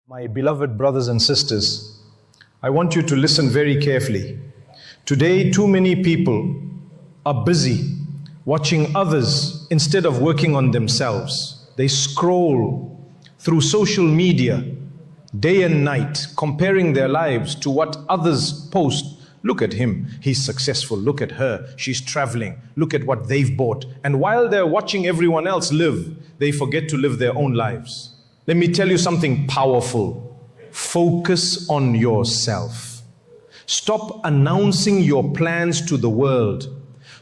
My beloved brothers and sisters, I want you to listen very carefully. Today, too many people are busy watching others instead of working on themselves. They scroll through social media day and night, comparing their lives to what others post. Look at him, he's successful. Look at her, she's traveling. Look at what they've bought. And while they're watching everyone else live, they forget to live their own lives. Let me tell you something powerful. Focus on yourself. Stop announcing your plans to the world.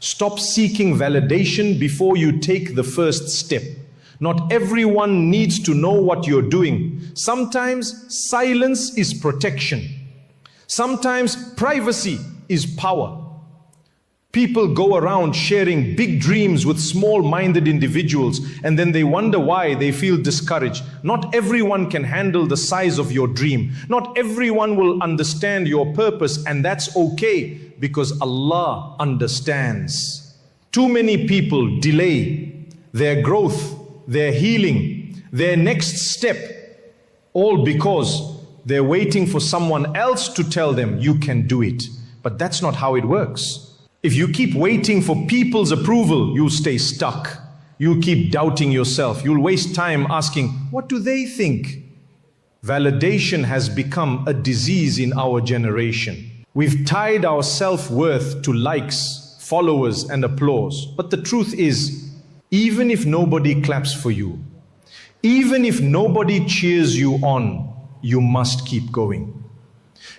Stop seeking validation before you take the first step. Not everyone needs to know what you're doing. Sometimes silence is protection. Sometimes privacy is power. People go around sharing big dreams with small-minded individuals, and then they wonder why they feel discouraged. Not everyone can handle the size of your dream. Not everyone will understand your purpose, and that's okay, because Allah understands. Too many people delay their growth, their healing, their next step, all because they're waiting for someone else to tell them you can do it. But that's not how it works. If you keep waiting for people's approval, you'll stay stuck. You'll keep doubting yourself. You'll waste time asking, what do they think? Validation has become a disease in our generation. We've tied our self-worth to likes, followers, and applause. But the truth is, even if nobody claps for you, even if nobody cheers you on, you must keep going.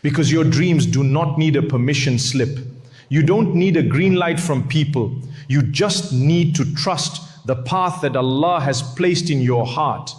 Because your dreams do not need a permission slip. You don't need a green light from people. You just need to trust the path that Allah has placed in your heart.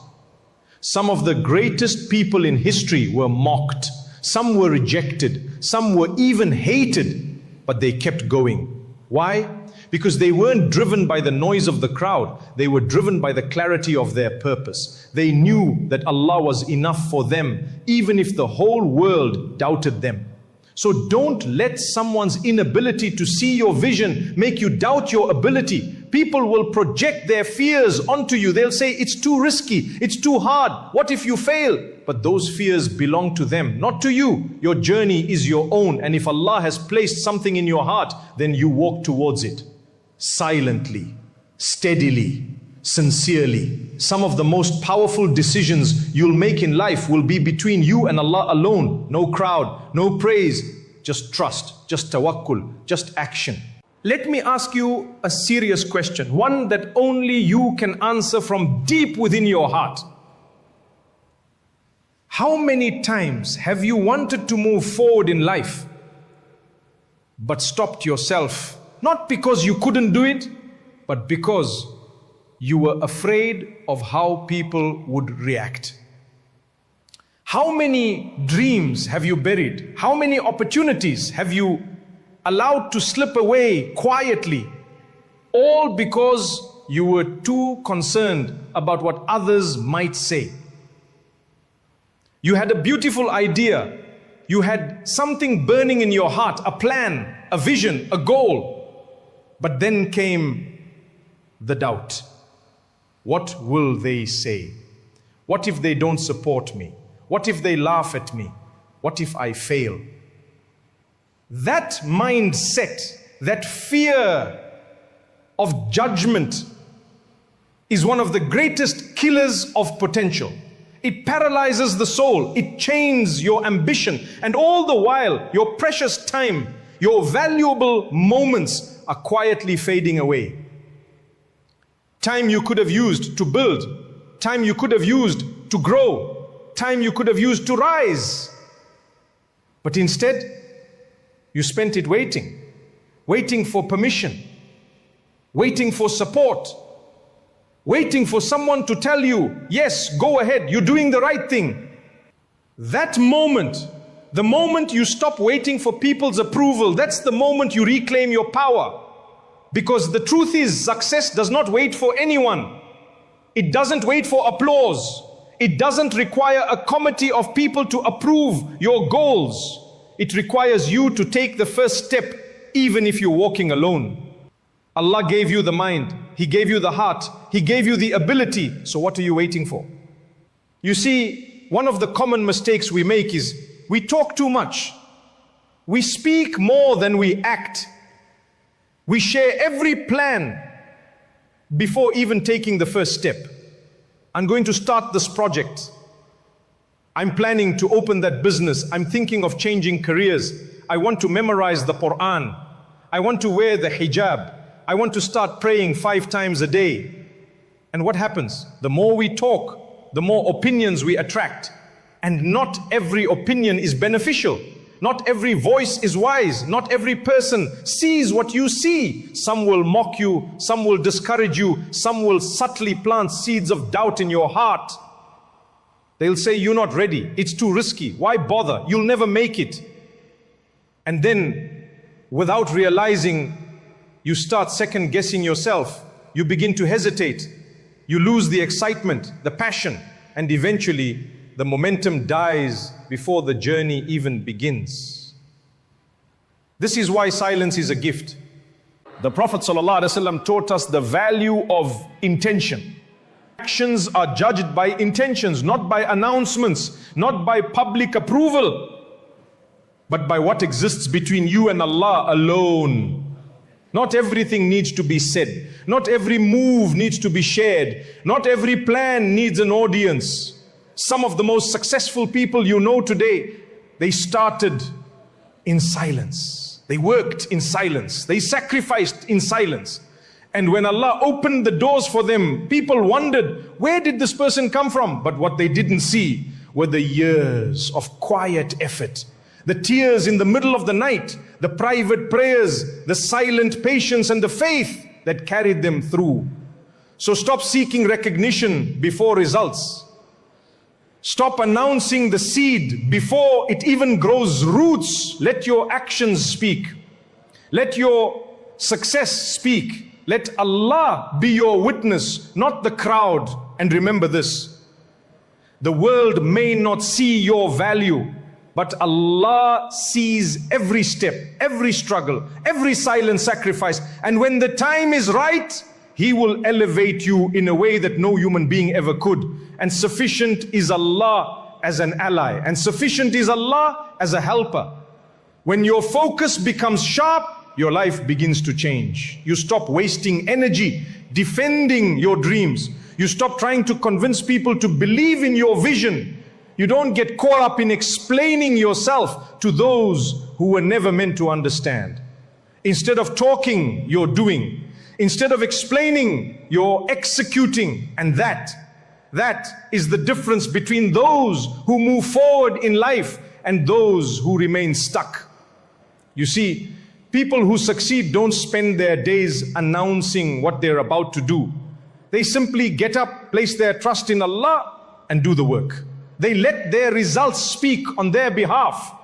Some of the greatest people in history were mocked. Some were rejected. Some were even hated. But they kept going. Why? Because they weren't driven by the noise of the crowd. They were driven by the clarity of their purpose. They knew that Allah was enough for them, even if the whole world doubted them. So don't let someone's inability to see your vision make you doubt your ability. People will project their fears onto you. They'll say, it's too risky, it's too hard. What if you fail? But those fears belong to them, not to you. Your journey is your own. And if Allah has placed something in your heart, then you walk towards it. Silently, steadily, sincerely. Some of the most powerful decisions you'll make in life will be between you and Allah alone. No crowd, no praise, just trust, just tawakkul, just action. Let me ask you a serious question, one that only you can answer from deep within your heart. How many times have you wanted to move forward in life, but stopped yourself? Not because you couldn't do it, but because you were afraid of how people would react. How many dreams have you buried? How many opportunities have you allowed to slip away quietly? All because you were too concerned about what others might say. You had a beautiful idea. You had something burning in your heart, a plan, a vision, a goal. But then came the doubt. What will they say? What if they don't support me? What if they laugh at me? What if I fail? That mindset, that fear of judgment is one of the greatest killers of potential. It paralyzes the soul. It chains your ambition. And all the while, your precious time, your valuable moments are quietly fading away. Time you could have used to build, time you could have used to grow, time you could have used to rise. But instead, you spent it waiting, waiting for permission, waiting for support, waiting for someone to tell you, yes, go ahead, you're doing the right thing. That moment, the moment you stop waiting for people's approval, that's the moment you reclaim your power. Because the truth is, success does not wait for anyone. It doesn't wait for applause. It doesn't require a committee of people to approve your goals. It requires you to take the first step, even if you're walking alone. Allah gave you the mind. He gave you the heart. He gave you the ability. So what are you waiting for? You see, one of the common mistakes we make is we talk too much. We speak more than we act. We share every plan before even taking the first step. I'm going to start this project. I'm planning to open that business. I'm thinking of changing careers. I want to memorize the Quran. I want to wear the hijab. I want to start praying 5 times a day. And what happens? The more we talk, the more opinions we attract. And not every opinion is beneficial. Not every voice is wise. Not every person sees what you see. Some will mock you. Some will discourage you. Some will subtly plant seeds of doubt in your heart. They'll say, you're not ready. It's too risky. Why bother? You'll never make it. And then, without realizing, you start second guessing yourself. You begin to hesitate. You lose the excitement, the passion, and eventually the momentum dies before the journey even begins. This is why silence is a gift. The Prophet ﷺ taught us the value of intention. Actions are judged by intentions, not by announcements, not by public approval, but by what exists between you and Allah alone. Not everything needs to be said. Not every move needs to be shared. Not every plan needs an audience. Some of the most successful people you know today, they started in silence. They worked in silence. They sacrificed in silence. And when Allah opened the doors for them, people wondered, where did this person come from? But what they didn't see were the years of quiet effort, the tears in the middle of the night, the private prayers, the silent patience and the faith that carried them through. So stop seeking recognition before results. Stop announcing the seed before it even grows roots. Let your actions speak. Let your success speak. Let Allah be your witness, not the crowd. And remember this, the world may not see your value, but Allah sees every step, every struggle, every silent sacrifice. And when the time is right, He will elevate you in a way that no human being ever could. And sufficient is Allah as an ally, and sufficient is Allah as a helper. When your focus becomes sharp, your life begins to change. You stop wasting energy defending your dreams. You stop trying to convince people to believe in your vision. You don't get caught up in explaining yourself to those who were never meant to understand. Instead of talking, you're doing. Instead of explaining, you're executing. And that is the difference between those who move forward in life and those who remain stuck. You see, people who succeed don't spend their days announcing what they're about to do. They simply get up, place their trust in Allah, and do the work. They let their results speak on their behalf.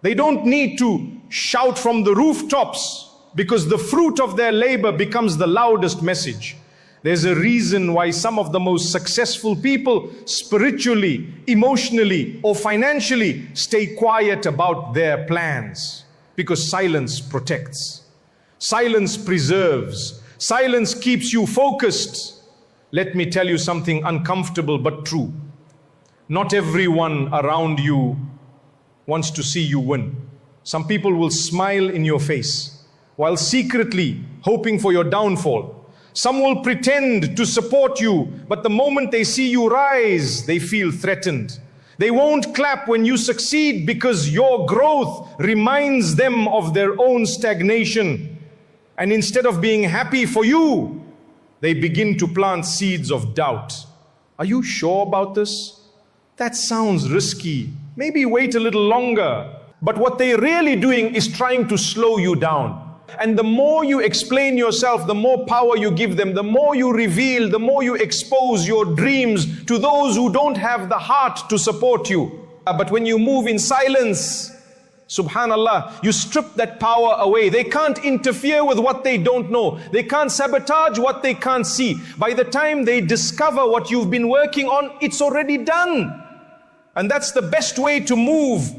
They don't need to shout from the rooftops, because the fruit of their labor becomes the loudest message. There's a reason why some of the most successful people, spiritually, emotionally, or financially, stay quiet about their plans. Because silence protects. Silence preserves. Silence keeps you focused. Let me tell you something uncomfortable but true. Not everyone around you wants to see you win. Some people will smile in your face while secretly hoping for your downfall. Some will pretend to support you, but the moment they see you rise, they feel threatened. They won't clap when you succeed because your growth reminds them of their own stagnation. And instead of being happy for you, they begin to plant seeds of doubt. Are you sure about this? That sounds risky. Maybe wait a little longer. But what they're really doing is trying to slow you down. And the more you explain yourself, the more power you give them, the more you reveal, the more you expose your dreams to those who don't have the heart to support you. But when you move in silence, subhanallah, you strip that power away. They can't interfere with what they don't know. They can't sabotage what they can't see. By the time they discover what you've been working on, it's already done. And that's the best way to move.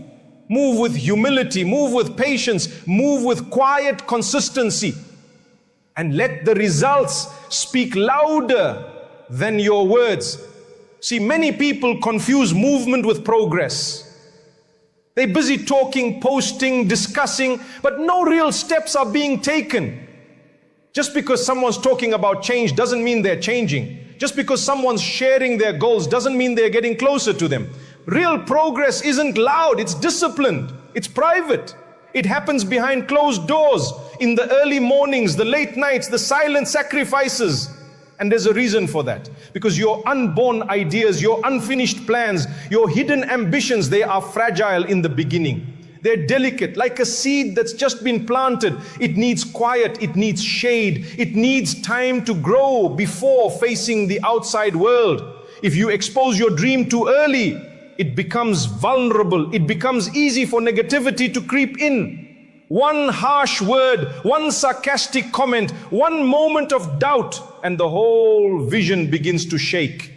Move with humility, move with patience, move with quiet consistency. And let the results speak louder than your words. See, many people confuse movement with progress. They're busy talking, posting, discussing, but no real steps are being taken. Just because someone's talking about change doesn't mean they're changing. Just because someone's sharing their goals doesn't mean they're getting closer to them. Real progress isn't loud, it's disciplined, it's private. It happens behind closed doors, in the early mornings, the late nights, the silent sacrifices. And there's a reason for that. Because your unborn ideas, your unfinished plans, your hidden ambitions, they are fragile in the beginning. They're delicate, like a seed that's just been planted. It needs quiet, it needs shade, it needs time to grow before facing the outside world. If you expose your dream too early, it becomes vulnerable. It becomes easy for negativity to creep in. One harsh word, one sarcastic comment, one moment of doubt, and the whole vision begins to shake.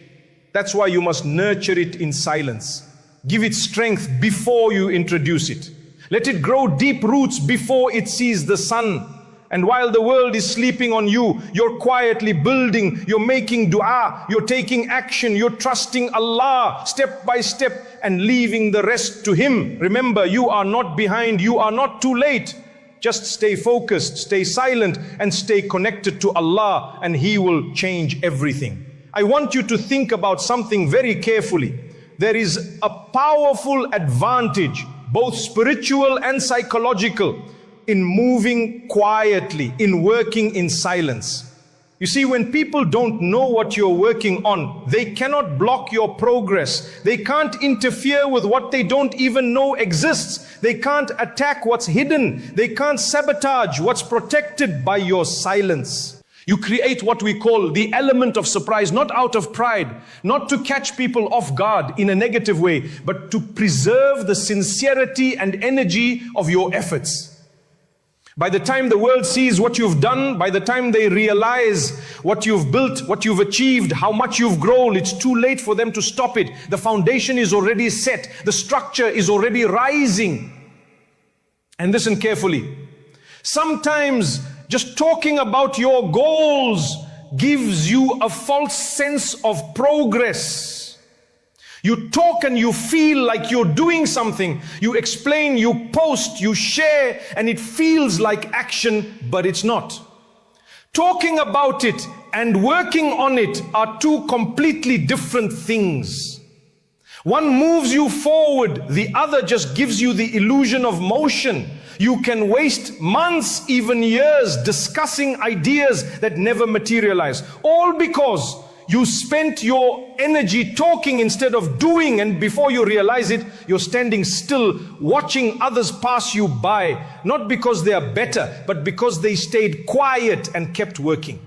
That's why you must nurture it in silence. Give it strength before you introduce it. Let it grow deep roots before it sees the sun. And while the world is sleeping on you, you're quietly building, you're making dua, you're taking action, you're trusting Allah step by step and leaving the rest to Him. Remember, you are not behind, you are not too late. Just stay focused, stay silent, and stay connected to Allah, and He will change everything. I want you to think about something very carefully. There is a powerful advantage, both spiritual and psychological, in moving quietly, in working in silence. You see, when people don't know what you're working on, they cannot block your progress. They can't interfere with what they don't even know exists. They can't attack what's hidden. They can't sabotage what's protected by your silence. You create what we call the element of surprise, not out of pride, not to catch people off guard in a negative way, but to preserve the sincerity and energy of your efforts. By the time the world sees what you've done, by the time they realize what you've built, what you've achieved, how much you've grown, it's too late for them to stop it. The foundation is already set. The structure is already rising. And listen carefully. Sometimes just talking about your goals gives you a false sense of progress. You talk and you feel like you're doing something. You explain, you post, you share, and it feels like action, but it's not. Talking about it and working on it are two completely different things. One moves you forward, the other just gives you the illusion of motion. You can waste months, even years, discussing ideas that never materialize, all because you spent your energy talking instead of doing, and before you realize it, you're standing still, watching others pass you by, not because they are better, but because they stayed quiet and kept working.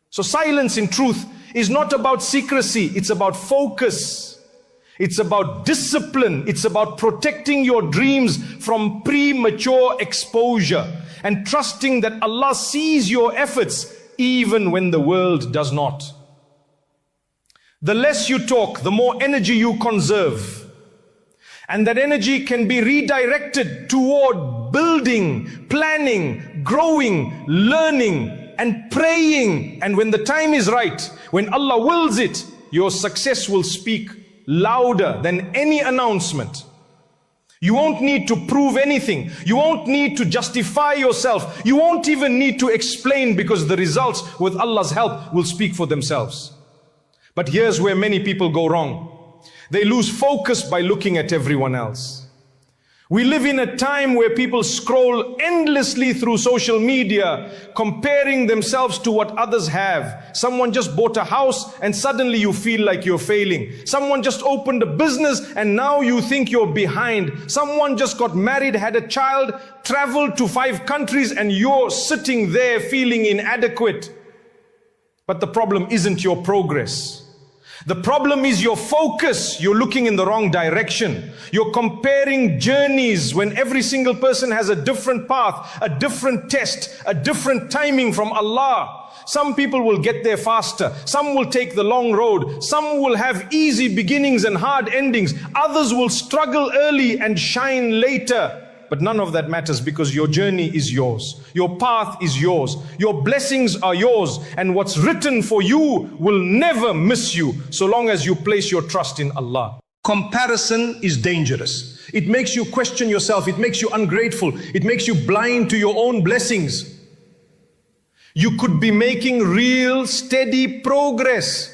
So silence, in truth, is not about secrecy, it's about focus. It's about discipline. It's about protecting your dreams from premature exposure and trusting that Allah sees your efforts even when the world does not. The less you talk, the more energy you conserve. And that energy can be redirected toward building, planning, growing, learning, and praying. And when the time is right, when Allah wills it, your success will speak louder than any announcement. You won't need to prove anything. You won't need to justify yourself. You won't even need to explain, because the results, with Allah's help, will speak for themselves. But here's where many people go wrong. They lose focus by looking at everyone else. We live in a time where people scroll endlessly through social media, comparing themselves to what others have. Someone just bought a house and suddenly you feel like you're failing. Someone just opened a business and now you think you're behind. Someone just got married, had a child, traveled to 5 countries, and you're sitting there feeling inadequate. But the problem isn't your progress. The problem is your focus. You're looking in the wrong direction. You're comparing journeys when every single person has a different path, a different test, a different timing from Allah. Some people will get there faster. Some will take the long road. Some will have easy beginnings and hard endings. Others will struggle early and shine later. But none of that matters because your journey is yours. Your path is yours. Your blessings are yours. And what's written for you will never miss you so long as you place your trust in Allah. Comparison is dangerous. It makes you question yourself. It makes you ungrateful. It makes you blind to your own blessings. You could be making real, steady progress.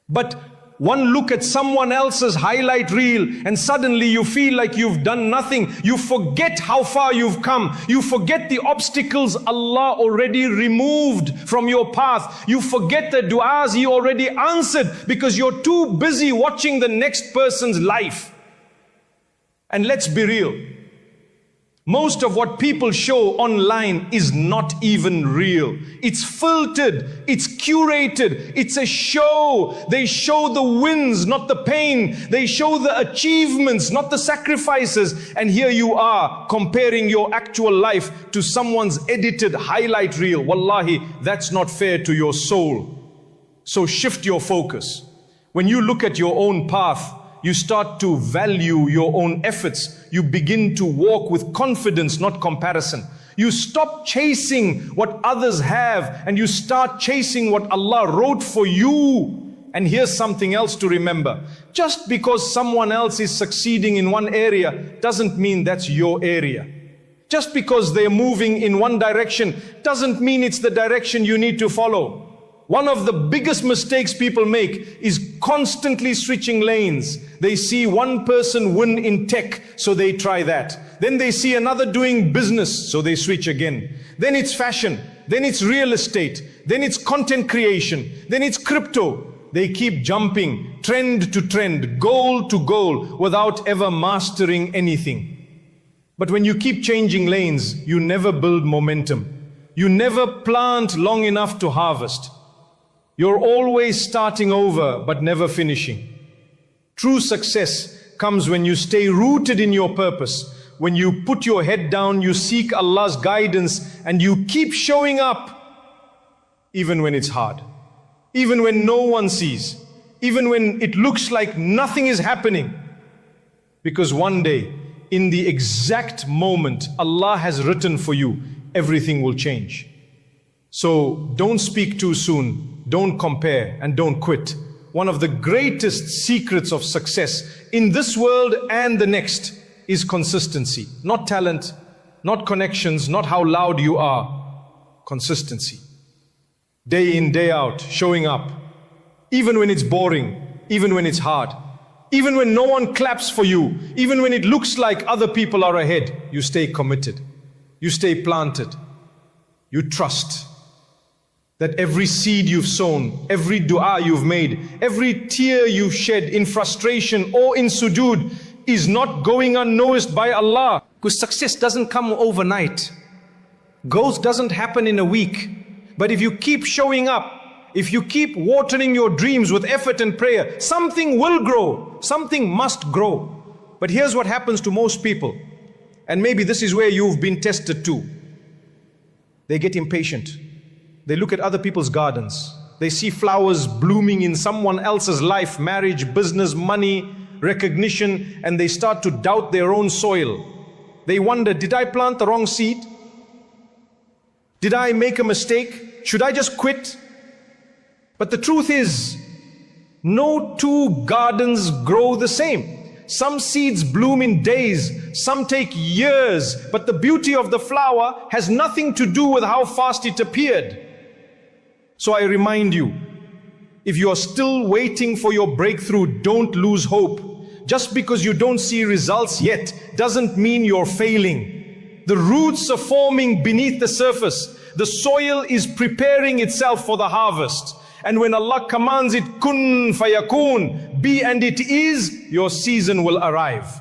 But one look at someone else's highlight reel and suddenly you feel like you've done nothing. You forget how far you've come. You forget the obstacles Allah already removed from your path. You forget the du'as He already answered because you're too busy watching the next person's life. And let's be real. Most of what people show online is not even real. It's filtered, it's curated, it's a show. They show the wins, not the pain. They show the achievements, not the sacrifices. And here you are comparing your actual life to someone's edited highlight reel. Wallahi, that's not fair to your soul. So shift your focus. When you look at your own path, you start to value your own efforts. You begin to walk with confidence, not comparison. You stop chasing what others have and you start chasing what Allah wrote for you. And here's something else to remember. Just because someone else is succeeding in one area doesn't mean that's your area. Just because they're moving in one direction doesn't mean it's the direction you need to follow. One of the biggest mistakes people make is constantly switching lanes. They see one person win in tech, so they try that. Then they see another doing business, so they switch again. Then it's fashion, then it's real estate, then it's content creation, then it's crypto. They keep jumping, trend to trend, goal to goal, without ever mastering anything. But when you keep changing lanes, you never build momentum. You never plant long enough to harvest. You're always starting over, but never finishing. True success comes when you stay rooted in your purpose. When you put your head down, you seek Allah's guidance, and you keep showing up, even when it's hard. Even when no one sees. Even when it looks like nothing is happening. Because one day, in the exact moment Allah has written for you, everything will change. So don't speak too soon, don't compare, and don't quit. One of the greatest secrets of success in this world and the next is consistency. Not talent, not connections, not how loud you are. Consistency. Day in, day out, showing up. Even when it's boring, even when it's hard. Even when no one claps for you, even when it looks like other people are ahead, you stay committed. You stay planted. You trust that every seed you've sown, every dua you've made, every tear you've shed in frustration or in sujood is not going unnoticed by Allah. Because success doesn't come overnight. Growth doesn't happen in a week. But if you keep showing up, if you keep watering your dreams with effort and prayer, something will grow. Something must grow. But here's what happens to most people. And maybe this is where you've been tested too. They get impatient. They look at other people's gardens. They see flowers blooming in someone else's life, marriage, business, money, recognition, and they start to doubt their own soil. They wonder, did I plant the wrong seed? Did I make a mistake? Should I just quit? But the truth is, no two gardens grow the same. Some seeds bloom in days, some take years, but the beauty of the flower has nothing to do with how fast it appeared. So I remind you, if you are still waiting for your breakthrough, don't lose hope. Just because you don't see results yet doesn't mean you're failing. The roots are forming beneath the surface. The soil is preparing itself for the harvest. And when Allah commands it, kun fayakun, be and it is, your season will arrive.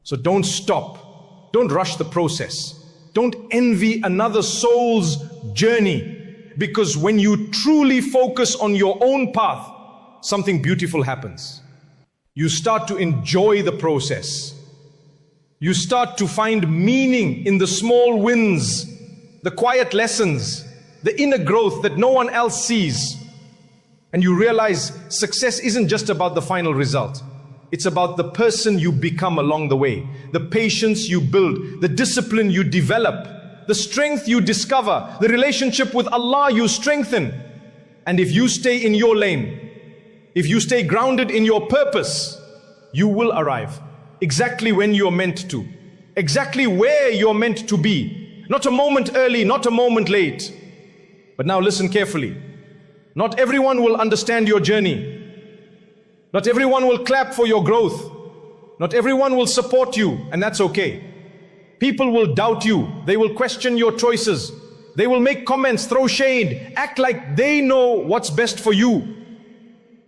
So don't stop. Don't rush the process. Don't envy another soul's journey. Because when you truly focus on your own path, something beautiful happens. You start to enjoy the process. You start to find meaning in the small wins, the quiet lessons, the inner growth that no one else sees. And you realize success isn't just about the final result. It's about the person you become along the way, the patience you build, the discipline you develop, the strength you discover, the relationship with Allah you strengthen. And if you stay in your lane, if you stay grounded in your purpose, you will arrive exactly when you're meant to, exactly where you're meant to be. Not a moment early, not a moment late. But now listen carefully. Not everyone will understand your journey. Not everyone will clap for your growth. Not everyone will support you, and that's okay. People will doubt you. They will question your choices. They will make comments, throw shade, act like they know what's best for you.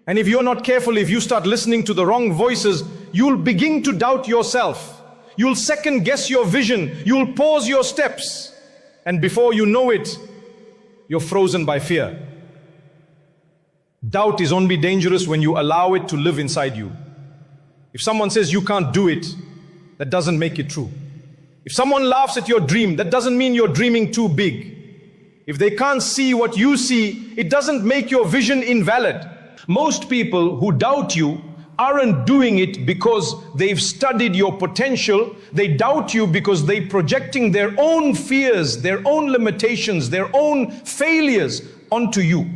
And if you're not careful, if you start listening to the wrong voices, you'll begin to doubt yourself. You'll second guess your vision. You'll pause your steps. And before you know it, you're frozen by fear. Doubt is only dangerous when you allow it to live inside you. If someone says you can't do it, that doesn't make it true. If someone laughs at your dream, that doesn't mean you're dreaming too big. If they can't see what you see, it doesn't make your vision invalid. Most people who doubt you aren't doing it because they've studied your potential. They doubt you because they're projecting their own fears, their own limitations, their own failures onto you.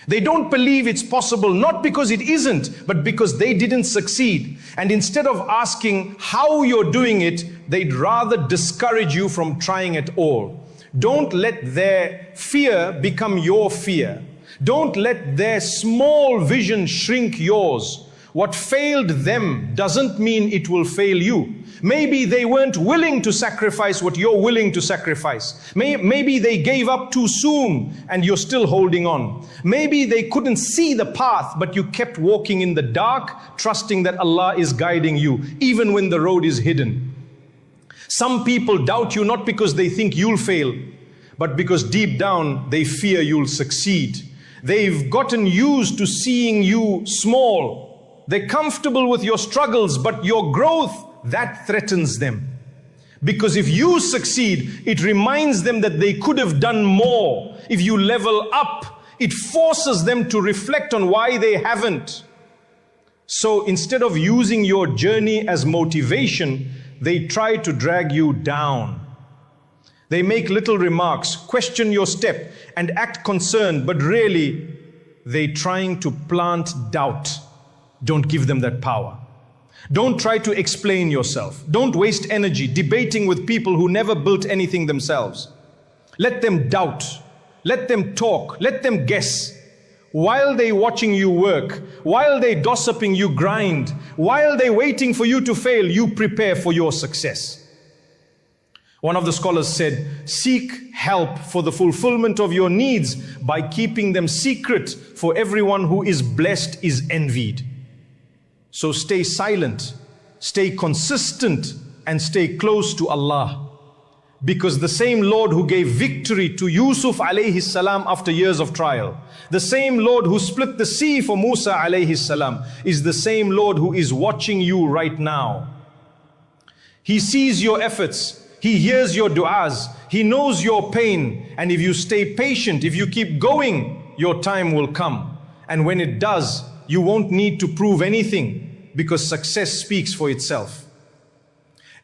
They don't believe it's possible, not because it isn't, but because they didn't succeed. And instead of asking how you're doing it, they'd rather discourage you from trying at all. Don't let their fear become your fear. Don't let their small vision shrink yours. What failed them doesn't mean it will fail you. Maybe they weren't willing to sacrifice what you're willing to sacrifice. Maybe they gave up too soon and you're still holding on. Maybe they couldn't see the path, but you kept walking in the dark, trusting that Allah is guiding you, even when the road is hidden. Some people doubt you not because they think you'll fail, but because deep down they fear you'll succeed. They've gotten used to seeing you small. They're comfortable with your struggles, but your growth, that threatens them. Because if you succeed, it reminds them that they could have done more. If you level up, it forces them to reflect on why they haven't. So instead of using your journey as motivation, they try to drag you down. They make little remarks, question your step, and act concerned, but really, they're trying to plant doubt. Don't give them that power. Don't try to explain yourself. Don't waste energy debating with people who never built anything themselves. Let them doubt. Let them talk. Let them guess. While they're watching you work, while they're gossiping you grind, while they're waiting for you to fail, you prepare for your success. One of the scholars said, seek help for the fulfillment of your needs by keeping them secret, for everyone who is blessed is envied. So stay silent, stay consistent, and stay close to Allah. Because the same Lord who gave victory to Yusuf alayhi salam after years of trial, the same Lord who split the sea for Musa alayhi salam, is the same Lord who is watching you right now. He sees your efforts. He hears your du'as. He knows your pain. And if you stay patient, if you keep going, your time will come. And when it does, you won't need to prove anything, because success speaks for itself.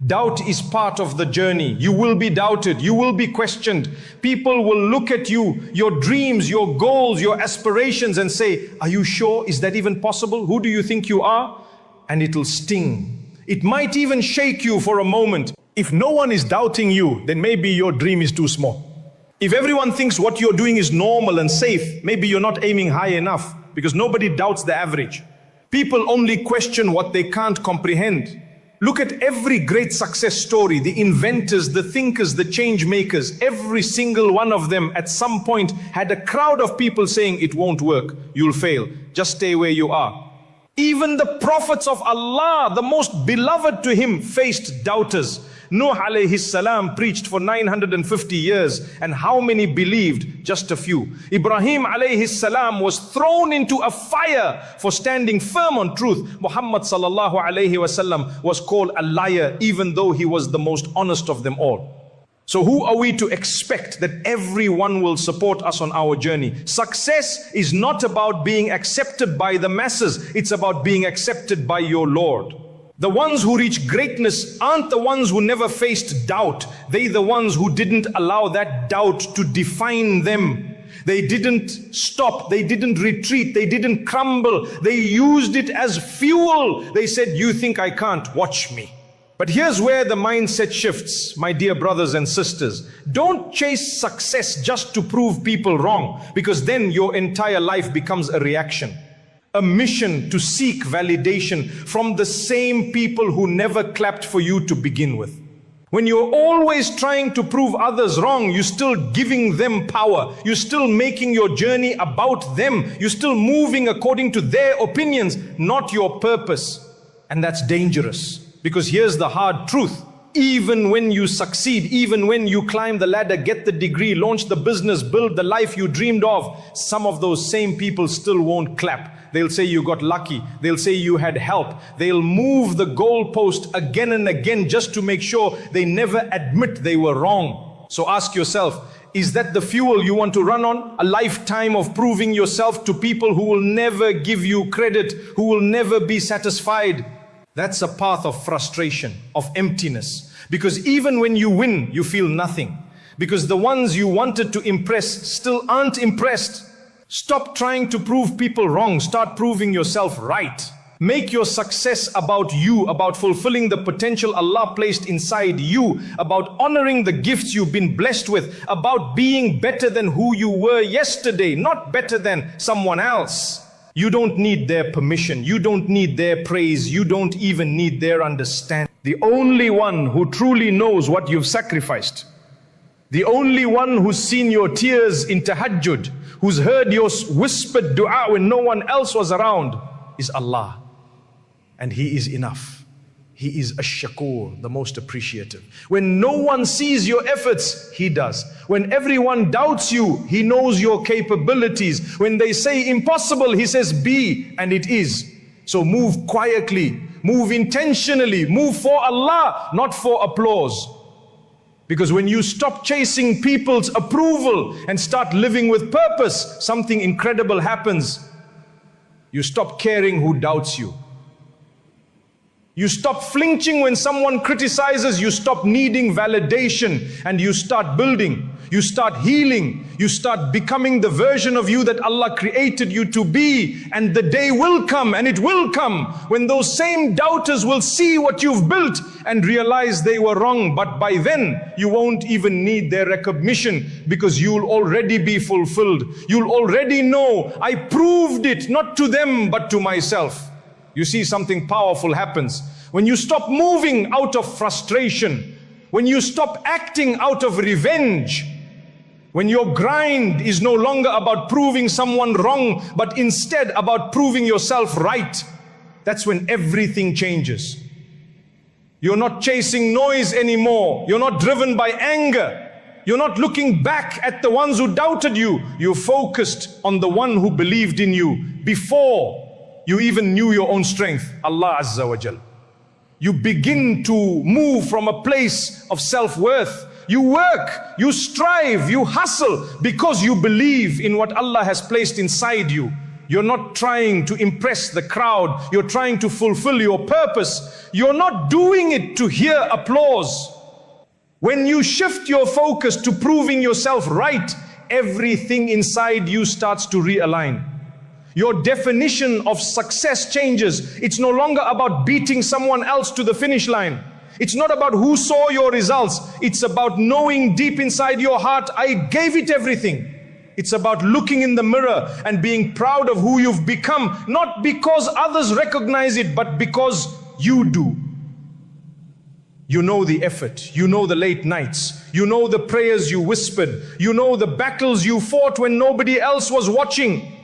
Doubt is part of the journey. You will be doubted. You will be questioned. People will look at you, your dreams, your goals, your aspirations, and say, are you sure? Is that even possible? Who do you think you are? And it'll sting. It might even shake you for a moment. If no one is doubting you, then maybe your dream is too small. If everyone thinks what you're doing is normal and safe, maybe you're not aiming high enough, because nobody doubts the average. People only question what they can't comprehend. Look at every great success story, the inventors, the thinkers, the change makers. Every single one of them at some point had a crowd of people saying, it won't work, you'll fail, just stay where you are. Even the prophets of Allah, the most beloved to him, faced doubters. Nuh alayhi salam preached for 950 years, and how many believed? Just a few. Ibrahim alayhi salam was thrown into a fire for standing firm on truth. Muhammad sallallahu alayhi wasallam was called a liar, even though he was the most honest of them all. So who are we to expect that everyone will support us on our journey? Success is not about being accepted by the masses. It's about being accepted by your Lord. The ones who reach greatness aren't the ones who never faced doubt. They're the ones who didn't allow that doubt to define them. They didn't stop, they didn't retreat, they didn't crumble. They used it as fuel. They said, you think I can't? Watch me. But here's where the mindset shifts, my dear brothers and sisters. Don't chase success just to prove people wrong, because then your entire life becomes a reaction. A mission to seek validation from the same people who never clapped for you to begin with. When you're always trying to prove others wrong, you're still giving them power. You're still making your journey about them. You're still moving according to their opinions, not your purpose. And that's dangerous. Because here's the hard truth. Even when you succeed, even when you climb the ladder, get the degree, launch the business, build the life you dreamed of, some of those same people still won't clap. They'll say you got lucky. They'll say you had help. They'll move the goalpost again and again just to make sure they never admit they were wrong. So ask yourself, is that the fuel you want to run on? A lifetime of proving yourself to people who will never give you credit, who will never be satisfied? That's a path of frustration, of emptiness. Because even when you win, you feel nothing. Because the ones you wanted to impress still aren't impressed. Stop trying to prove people wrong. Start proving yourself right. Make your success about you, about fulfilling the potential Allah placed inside you, about honoring the gifts you've been blessed with, about being better than who you were yesterday, not better than someone else. You don't need their permission. You don't need their praise. You don't even need their understanding. The only one who truly knows what you've sacrificed, the only one who's seen your tears in tahajjud, who's heard your whispered dua when no one else was around, is Allah. And He is enough. He is ash-shakur, the most appreciative. When no one sees your efforts, He does. When everyone doubts you, He knows your capabilities. When they say impossible, He says be, and it is. So move quietly, move intentionally, move for Allah, not for applause. Because when you stop chasing people's approval and start living with purpose, something incredible happens. You stop caring who doubts you. You stop flinching when someone criticizes. You stop needing validation and you start building. You start healing. You start becoming the version of you that Allah created you to be. And the day will come, and it will come, when those same doubters will see what you've built and realize they were wrong. But by then, you won't even need their recognition, because you'll already be fulfilled. You'll already know, I proved it, not to them, but to myself. You see, something powerful happens when you stop moving out of frustration, when you stop acting out of revenge, when your grind is no longer about proving someone wrong, but instead about proving yourself right. That's when everything changes. You're not chasing noise anymore. You're not driven by anger. You're not looking back at the ones who doubted you. You're focused on the one who believed in you before you even knew your own strength, Allah Azza wa Jal. You begin to move from a place of self-worth. You work, you strive, you hustle because you believe in what Allah has placed inside you. You're not trying to impress the crowd. You're trying to fulfill your purpose. You're not doing it to hear applause. When you shift your focus to proving yourself right, everything inside you starts to realign. Your definition of success changes. It's no longer about beating someone else to the finish line. It's not about who saw your results. It's about knowing deep inside your heart, I gave it everything. It's about looking in the mirror and being proud of who you've become, not because others recognize it, but because you do. You know the effort, you know the late nights, you know the prayers you whispered, you know the battles you fought when nobody else was watching.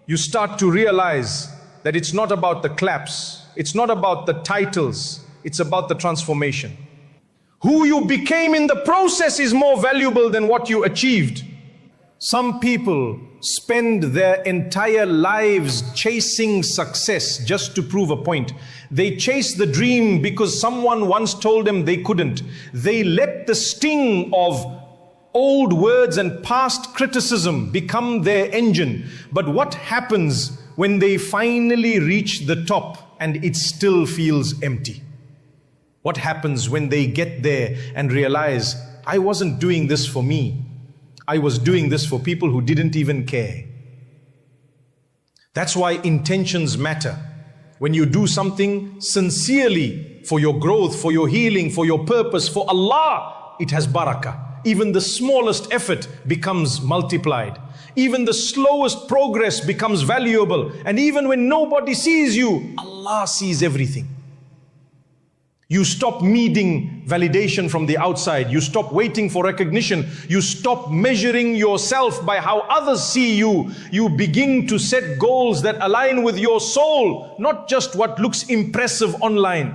You start to realize that it's not about the claps, it's not about the titles, it's about the transformation. Who you became in the process is more valuable than what you achieved. Some people spend their entire lives chasing success just to prove a point. They chase the dream because someone once told them they couldn't. They let the sting of old words and past criticism become their engine. But what happens when they finally reach the top and it still feels empty? What happens when they get there and realize, I wasn't doing this for me. I was doing this for people who didn't even care. That's why intentions matter. When you do something sincerely for your growth, for your healing, for your purpose, for Allah, it has barakah. Even the smallest effort becomes multiplied. Even the slowest progress becomes valuable. And even when nobody sees you, Allah sees everything. You stop needing validation from the outside. You stop waiting for recognition. You stop measuring yourself by how others see you. You begin to set goals that align with your soul, not just what looks impressive online.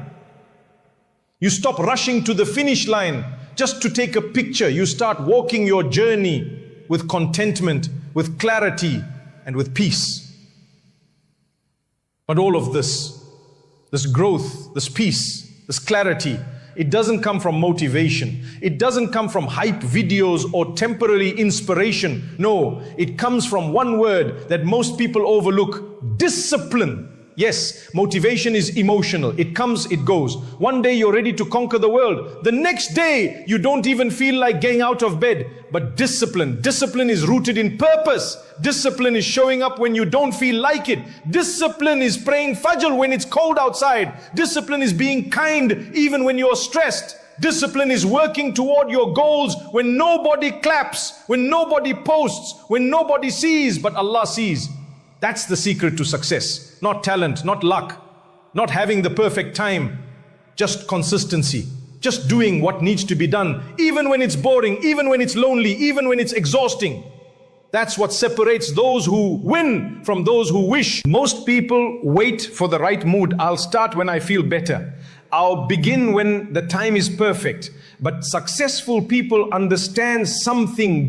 You stop rushing to the finish line just to take a picture. You start walking your journey with contentment, with clarity, and with peace. But all of this growth, this peace, this clarity, it doesn't come from motivation. It doesn't come from hype videos or temporary inspiration. No, it comes from one word that most people overlook: discipline. Yes, motivation is emotional. It comes, it goes. One day you're ready to conquer the world. The next day you don't even feel like getting out of bed. But discipline is rooted in purpose. Discipline is showing up when you don't feel like it. Discipline is praying Fajr when it's cold outside. Discipline is being kind even when you're stressed. Discipline is working toward your goals when nobody claps, when nobody posts, when nobody sees, but Allah sees. That's the secret to success. Not talent, not luck, not having the perfect time, just consistency, just doing what needs to be done, even when it's boring, even when it's lonely, even when it's exhausting. That's what separates those who win from those who wish. Most people wait for the right mood. I'll start when I feel better. I'll begin when the time is perfect. But successful people understand something